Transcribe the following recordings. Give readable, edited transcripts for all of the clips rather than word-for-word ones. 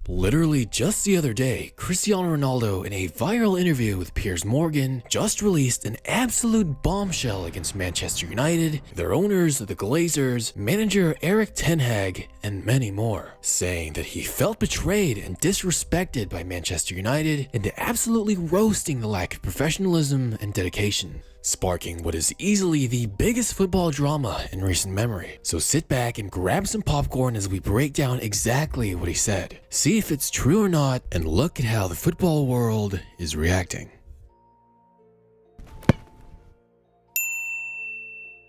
Literally just the other day, Cristiano Ronaldo, in a viral interview with Piers Morgan, just released an absolute bombshell against Manchester United, their owners, the Glazers, manager Erik Ten Hag, and many more, saying that he felt betrayed and disrespected by Manchester United and absolutely roasting the lack of professionalism and dedication, sparking what is easily the biggest football drama in recent memory. So sit back and grab some popcorn as we break down exactly what he said, see if it's true or not, and look at how the football world is reacting.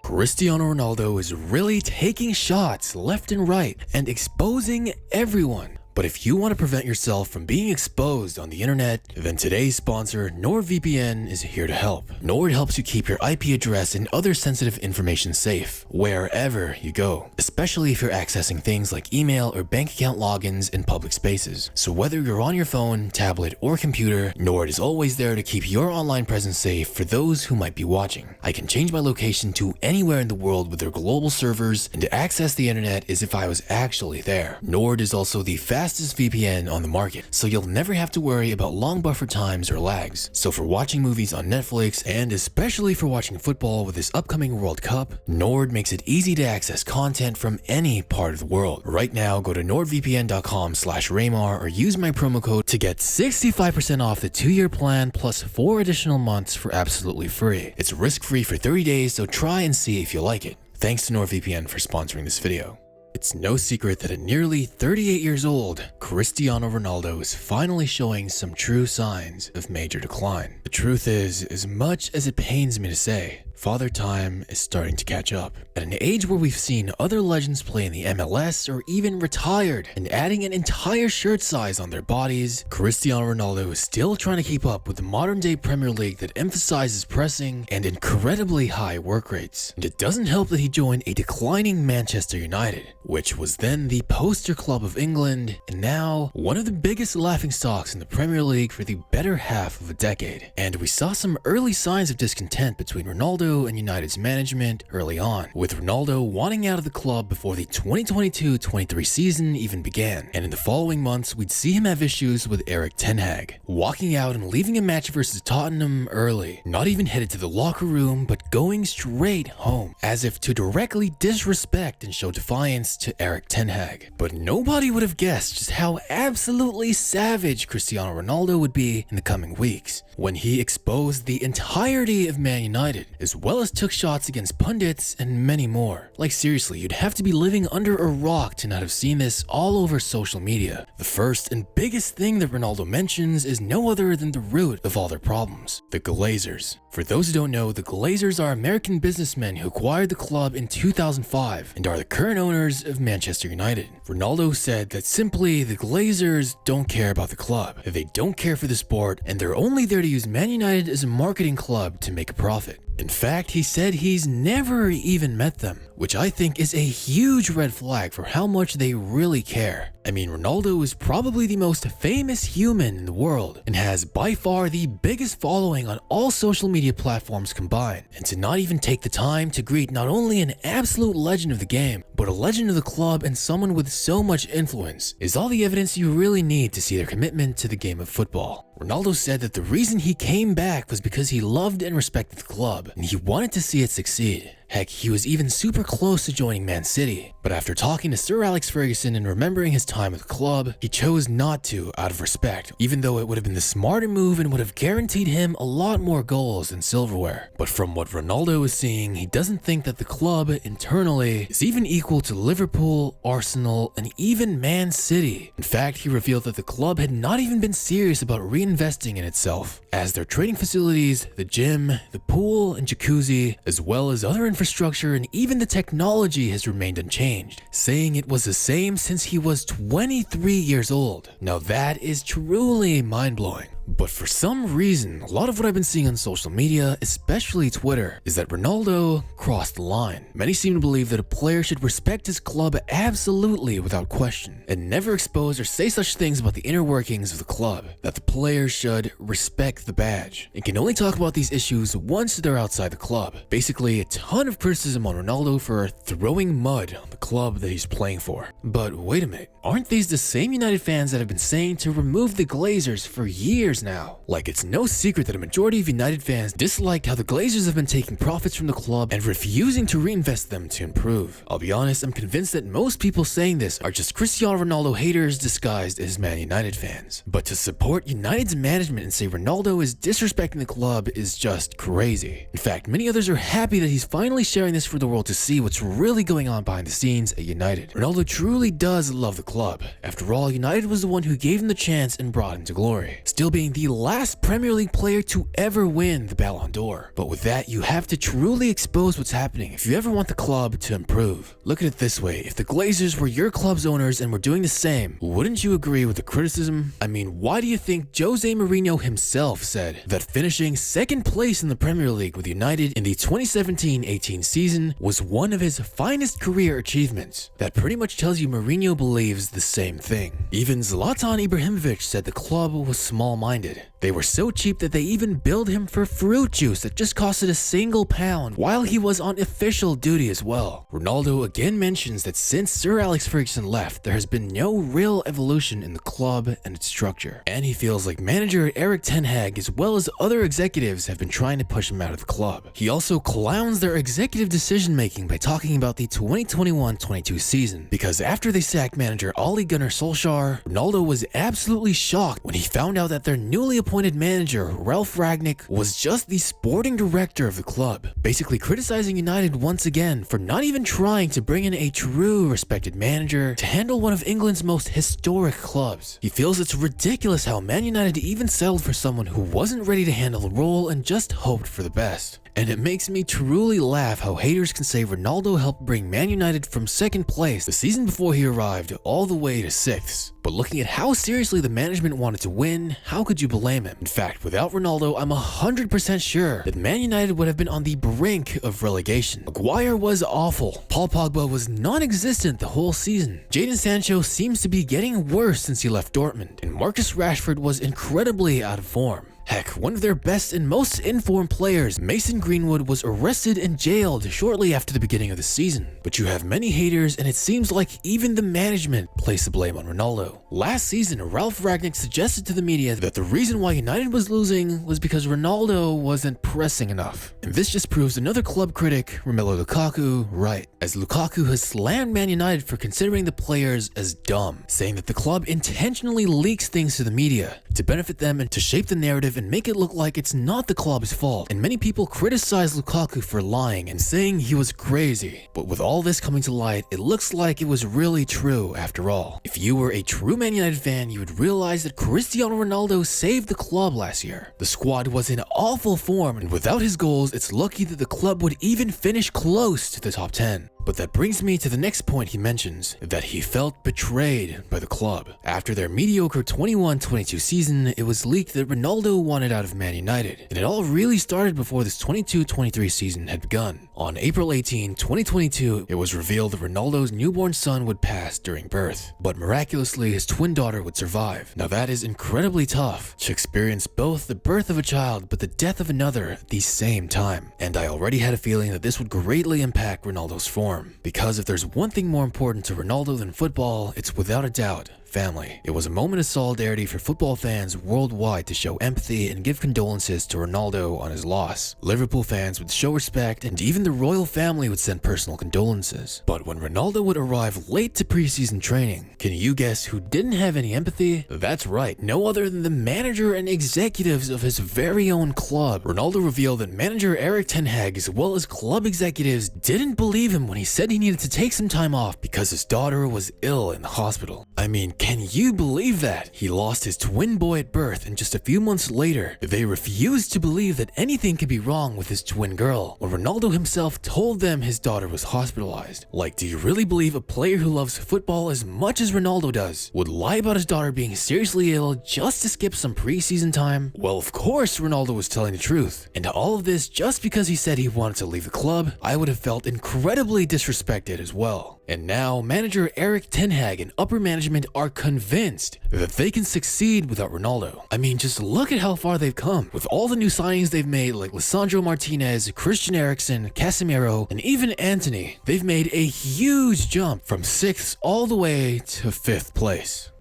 Cristiano Ronaldo is really taking shots left and right and exposing everyone. But if you want to prevent yourself from being exposed on the internet, then today's sponsor, NordVPN, is here to help. Nord helps you keep your IP address and other sensitive information safe wherever you go, especially if you're accessing things like email or bank account logins in public spaces. So whether you're on your phone, tablet, or computer, Nord is always there to keep your online presence safe for those who might be watching. I can change my location to anywhere in the world with their global servers, and to access the internet as if I was actually there. Nord is also the fastest VPN on the market, so you'll never have to worry about long buffer times or lags. So for watching movies on Netflix, and especially for watching football with this upcoming World Cup, Nord makes it easy to access content from any part of the world. Right now, go to nordvpn.com/Raymar or use my promo code to get 65% off the 2-year plan plus 4 additional months for absolutely free. It's risk-free for 30 days, so try and see if you like it. Thanks to NordVPN for sponsoring this video. It's no secret that at nearly 38 years old, Cristiano Ronaldo is finally showing some true signs of major decline. The truth is, as much as it pains me to say, Father Time is starting to catch up. At an age where we've seen other legends play in the MLS or even retired and adding an entire shirt size on their bodies, Cristiano Ronaldo is still trying to keep up with the modern day Premier League that emphasizes pressing and incredibly high work rates. And it doesn't help that he joined a declining Manchester United, which was then the poster club of England, and now one of the biggest laughingstocks in the Premier League for the better half of a decade. And we saw some early signs of discontent between Ronaldo and United's management early on, with Ronaldo wanting out of the club before the 2022-23 season even began. And in the following months, we'd see him have issues with Erik Ten Hag, walking out and leaving a match versus Tottenham early, not even headed to the locker room, but going straight home, as if to directly disrespect and show defiance to Erik Ten Hag. But nobody would have guessed just how absolutely savage Cristiano Ronaldo would be in the coming weeks, when he exposed the entirety of Man United, as well as took shots against pundits and many more. Like seriously, you'd have to be living under a rock to not have seen this all over social media. The first and biggest thing that Ronaldo mentions is no other than the root of all their problems: the Glazers. For those who don't know, the Glazers are American businessmen who acquired the club in 2005 and are the current owners of Manchester United. Ronaldo said that simply the Glazers don't care about the club, they don't care for the sport, and they're only there to use Man United as a marketing club to make a profit. In fact, he said he's never even met them, which I think is a huge red flag for how much they really care. I mean, Ronaldo is probably the most famous human in the world and has by far the biggest following on all social media platforms combined. And to not even take the time to greet not only an absolute legend of the game, but a legend of the club and someone with so much influence is all the evidence you really need to see their commitment to the game of football. Ronaldo said that the reason he came back was because he loved and respected the club, and he wanted to see it succeed. Heck, he was even super close to joining Man City, but after talking to Sir Alex Ferguson and remembering his time with the club, he chose not to out of respect, even though it would have been the smarter move and would have guaranteed him a lot more goals and silverware. But from what Ronaldo is seeing, he doesn't think that the club internally is even equal to Liverpool, Arsenal, and even Man City. In fact, he revealed that the club had not even been serious about reinvesting in itself, as their training facilities, the gym, the pool and jacuzzi, as well as other infrastructure and even the technology has remained unchanged, saying it was the same since he was 23 years old. Now that is truly mind-blowing. But for some reason, a lot of what I've been seeing on social media, especially Twitter, is that Ronaldo crossed the line. Many seem to believe that a player should respect his club absolutely without question, and never expose or say such things about the inner workings of the club, that the players should respect the badge, and can only talk about these issues once they're outside the club. Basically, a ton of criticism on Ronaldo for throwing mud on the club that he's playing for. But wait a minute, aren't these the same United fans that have been saying to remove the Glazers for years now? Like, it's no secret that a majority of United fans disliked how the Glazers have been taking profits from the club and refusing to reinvest them to improve. I'll be honest, I'm convinced that most people saying this are just Cristiano Ronaldo haters disguised as Man United fans. But to support United's management and say Ronaldo is disrespecting the club is just crazy. In fact, many others are happy that he's finally sharing this for the world to see what's really going on behind the scenes at United. Ronaldo truly does love the club. After all, United was the one who gave him the chance and brought him to glory, still being the last Premier League player to ever win the Ballon d'Or. But with that, you have to truly expose what's happening if you ever want the club to improve. Look at it this way, if the Glazers were your club's owners and were doing the same, wouldn't you agree with the criticism? I mean, why do you think Jose Mourinho himself said that finishing second place in the Premier League with United in the 2017-18 season was one of his finest career achievements? That pretty much tells you Mourinho believes the same thing. Even Zlatan Ibrahimovic said the club was small-minded. They were so cheap that they even billed him for fruit juice that just costed a single pound while he was on official duty as well. Ronaldo again mentions that since Sir Alex Ferguson left, there has been no real evolution in the club and its structure. And he feels like manager Erik Ten Hag as well as other executives have been trying to push him out of the club. He also clowns their executive decision making by talking about the 2021-22 season, because after they sacked manager Ole Gunnar Solskjaer, Ronaldo was absolutely shocked when he found out that their newly appointed manager Ralf Rangnick was just the sporting director of the club, basically criticizing United once again for not even trying to bring in a true respected manager to handle one of England's most historic clubs. He feels it's ridiculous how Man United even settled for someone who wasn't ready to handle the role and just hoped for the best. And it makes me truly laugh how haters can say Ronaldo helped bring Man United from second place the season before he arrived all the way to 6th. But looking at how seriously the management wanted to win, how could you blame him? In fact, without Ronaldo, I'm 100% sure that Man United would have been on the brink of relegation. Maguire was awful. Paul Pogba was non-existent the whole season. Jadon Sancho seems to be getting worse since he left Dortmund. And Marcus Rashford was incredibly out of form. Heck, one of their best and most informed players, Mason Greenwood, was arrested and jailed shortly after the beginning of the season. But you have many haters, and it seems like even the management placed the blame on Ronaldo. Last season, Ralf Rangnick suggested to the media that the reason why United was losing was because Ronaldo wasn't pressing enough. And this just proves another club critic, Romelu Lukaku, right, as Lukaku has slammed Man United for considering the players as dumb, saying that the club intentionally leaks things to the media to benefit them and to shape the narrative and make it look like it's not the club's fault. And many people criticize Lukaku for lying and saying he was crazy. But with all this coming to light, it looks like it was really true after all. If you were a true Man United fan, you would realize that Cristiano Ronaldo saved the club last year. The squad was in awful form, and without his goals, it's lucky that the club would even finish close to the top 10. But that brings me to the next point he mentions, that he felt betrayed by the club. After their mediocre 21-22 season, it was leaked that Ronaldo wanted out of Man United, and it all really started before this 22-23 season had begun. On April 18, 2022, it was revealed that Ronaldo's newborn son would pass during birth, but miraculously his twin daughter would survive. Now that is incredibly tough, to experience both the birth of a child but the death of another at the same time. And I already had a feeling that this would greatly impact Ronaldo's form. Because if there's one thing more important to Ronaldo than football, it's without a doubt family. It was a moment of solidarity for football fans worldwide to show empathy and give condolences to Ronaldo on his loss. Liverpool fans would show respect, and even the royal family would send personal condolences. But when Ronaldo would arrive late to preseason training, can you guess who didn't have any empathy? That's right, no other than the manager and executives of his very own club. Ronaldo revealed that manager Erik Ten Hag as well as club executives didn't believe him when he said he needed to take some time off because his daughter was ill in the hospital. I mean, can you believe that? He lost his twin boy at birth, and just a few months later, they refused to believe that anything could be wrong with his twin girl, when Ronaldo himself told them his daughter was hospitalized. Like, do you really believe a player who loves football as much as Ronaldo does would lie about his daughter being seriously ill just to skip some preseason time? Well, of course Ronaldo was telling the truth. And all of this just because he said he wanted to leave the club. I would have felt incredibly disrespected as well. And now, manager Erik Ten Hag and upper management are convinced that they can succeed without Ronaldo. I mean, just look at how far they've come. With all the new signings they've made like Lisandro Martinez, Christian Eriksen, Casemiro, and even Antony, they've made a huge jump from 6th all the way to 5th place.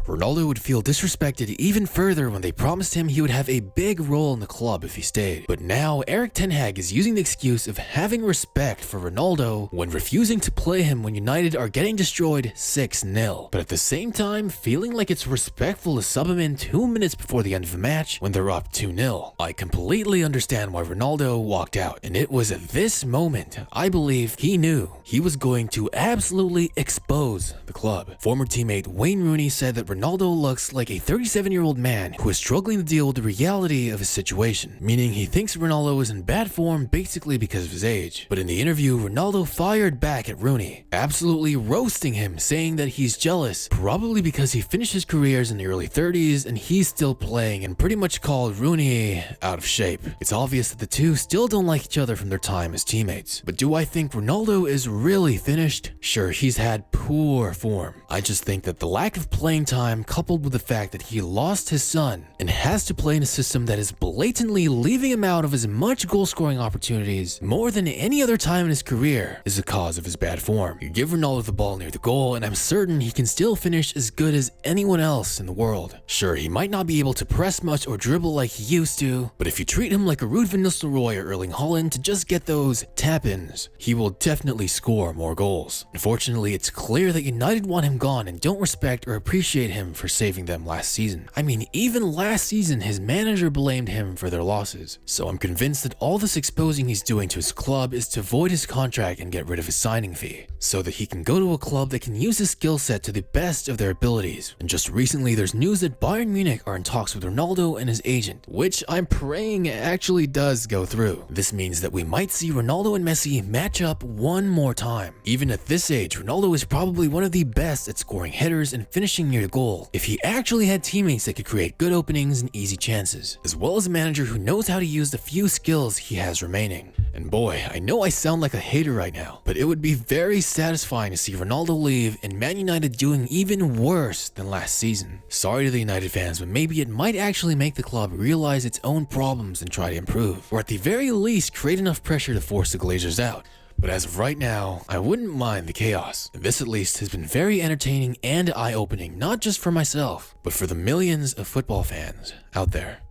Ronaldo would feel disrespected even further when they promised him he would have a big role in the club if he stayed. But now, Erik Ten Hag is using the excuse of having respect for Ronaldo when refusing to play him when United are getting destroyed 6-0. But at the same time, feeling like it's respectful to sub him in 2 minutes before the end of the match when they're up 2-0. I completely understand why Ronaldo walked out, and it was at this moment, I believe, he knew he was going to absolutely expose the club. Former teammate Wayne Rooney said that Ronaldo looks like a 37-year-old man who is struggling to deal with the reality of his situation, meaning he thinks Ronaldo is in bad form basically because of his age. But in the interview, Ronaldo fired back at Rooney, absolutely roasting him, saying that he's jealous, probably because he finished his careers in the early 30s and he's still playing, and pretty much called Rooney out of shape. It's obvious that the two still don't like each other from their time as teammates. But do I think Ronaldo is really finished? Sure, he's had poor form. I just think that the lack of playing time coupled with the fact that he lost his son and has to play in a system that is blatantly leaving him out of as much goal-scoring opportunities more than any other time in his career is the cause of his bad form. You give Ronaldo the ball near the goal and I'm certain he can still finish as good as anyone else in the world. Sure, he might not be able to press much or dribble like he used to, but if you treat him like a Ruud van Nistelrooy or Erling Haaland to just get those tap-ins, he will definitely score more goals. Unfortunately, it's clear that United want him gone and don't respect or appreciate him for saving them last season. I mean, even last season, his manager blamed him for their losses. So I'm convinced that all this exposing he's doing to his club is to void his contract and get rid of his signing fee, so that he can go to a club that can use his skill set to the best of their abilities. And just recently, there's news that Bayern Munich are in talks with Ronaldo and his agent, which I'm praying actually does go through. This means that we might see Ronaldo and Messi match up one more time. Even at this age, Ronaldo is probably one of the best at scoring headers and finishing near the goal, if he actually had teammates that could create good openings and easy chances, as well as a manager who knows how to use the few skills he has remaining. And boy, I know I sound like a hater right now, but it would be very satisfying to see Ronaldo leave and Man United doing even worse than last season. Sorry to the United fans, but maybe it might actually make the club realize its own problems and try to improve, or at the very least create enough pressure to force the Glazers out. But as of right now, I wouldn't mind the chaos. This at least has been very entertaining and eye-opening, not just for myself, but for the millions of football fans out there.